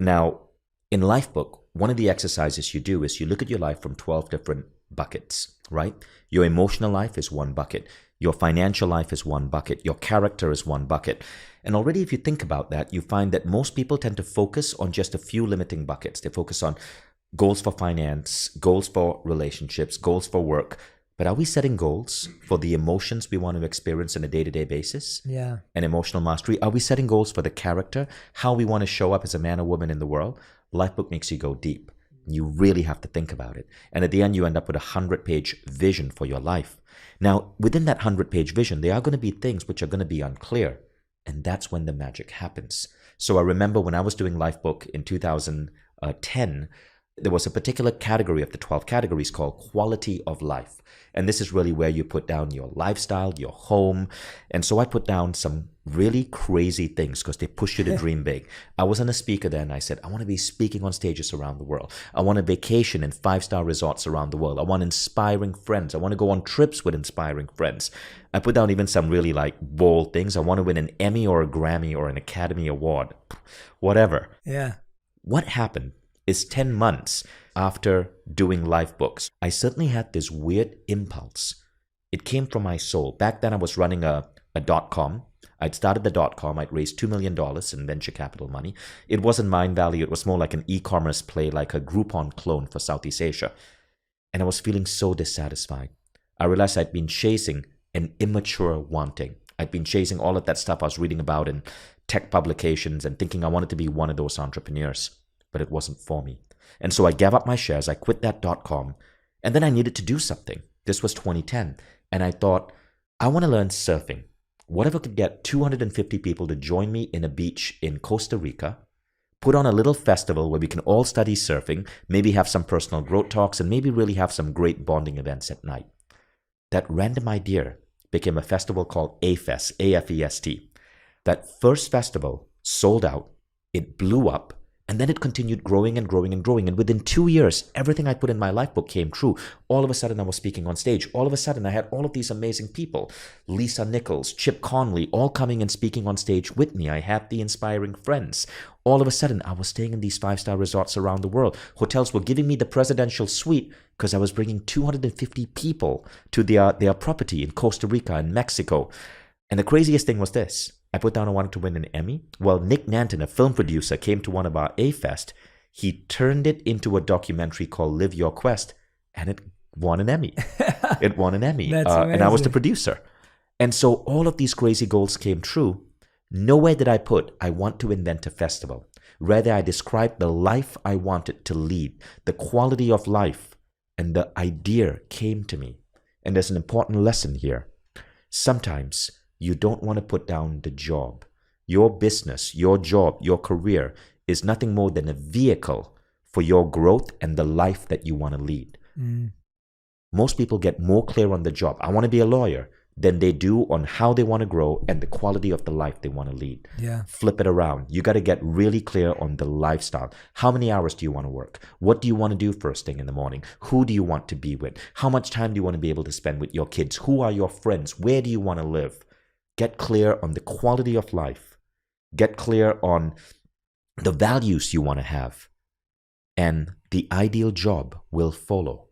Now, in Lifebook, one of the exercises you do is you look at your life from 12 different buckets, right? Your emotional life is one bucket. Your financial life is one bucket. Your character is one bucket. And already, if you think about that, you find that most people tend to focus on just a few limiting buckets. They focus on goals for finance, goals for relationships, goals for work. But are we setting goals for the emotions we want to experience on a day-to-day basis? Yeah. And emotional mastery? Are we setting goals for the character, how we want to show up as a man or woman in the world? Lifebook makes you go deep. You really have to think about it. And at the end, you end up with a 100-page vision for your life. Now, within that 100-page vision, there are going to be things which are going to be unclear. And that's when the magic happens. So I remember when I was doing Lifebook in 2010, there was a particular category of the 12 categories called quality of life. And this is really where you put down your lifestyle, your home. And so I put down some really crazy things because they push you to dream big. I wasn't a speaker then. I said, I want to be speaking on stages around the world. I want a vacation in 5-star resorts around the world. I want inspiring friends. I want to go on trips with inspiring friends. I put down even some really like bold things. I want to win an Emmy or a Grammy or an Academy Award, whatever. Yeah. What happened is 10 months after doing Lifebooks, I suddenly had this weird impulse. It came from my soul. Back then I was running a .com. I'd started the .com. I'd raised $2 million in venture capital money. It wasn't Mind Valley. It was more like an e-commerce play, like a Groupon clone for Southeast Asia. And I was feeling so dissatisfied. I realized I'd been chasing an immature wanting. I'd been chasing all of that stuff I was reading about in tech publications and thinking I wanted to be one of those entrepreneurs. But it wasn't for me. And so I gave up my shares. I quit that .com. And then I needed to do something. This was 2010. And I thought, I want to learn surfing. What if I could get 250 people to join me in a beach in Costa Rica, put on a little festival where we can all study surfing, maybe have some personal growth talks, and maybe really have some great bonding events at night. That random idea became a festival called AFEST, A-F-E-S-T. That first festival sold out. It blew up. And then it continued growing and growing and growing. And within 2 years, everything I put in my Lifebook came true. All of a sudden, I was speaking on stage. All of a sudden, I had all of these amazing people. Lisa Nichols, Chip Conley, all coming and speaking on stage with me. I had the inspiring friends. All of a sudden, I was staying in these 5-star resorts around the world. Hotels were giving me the presidential suite because I was bringing 250 people to their property in Costa Rica and Mexico. And the craziest thing was this. I put down I wanted to win an Emmy. Well, Nick Nanton, a film producer, came to one of our A-Fest. He turned it into a documentary called Live Your Quest, and it won an Emmy. It won an Emmy. That's and I was the amazing. producer. And so all of these crazy goals came true. Nowhere did I put, I want to invent a festival. Rather, I described the life I wanted to lead, the quality of life, and the idea came to me. And there's an important lesson here. Sometimes you don't want to put down the job. Your business, your job, your career is nothing more than a vehicle for your growth and the life that you want to lead. Most people get more clear on the job. I want to be a lawyer than they do on how they want to grow and the quality of the life they want to lead. Yeah. Flip it around. You got to get really clear on the lifestyle. How many hours do you want to work? What do you want to do first thing in the morning? Who do you want to be with? How much time do you want to be able to spend with your kids? Who are your friends? Where do you want to live? Get clear on the quality of life. Get clear on the values you want to have. And the ideal job will follow.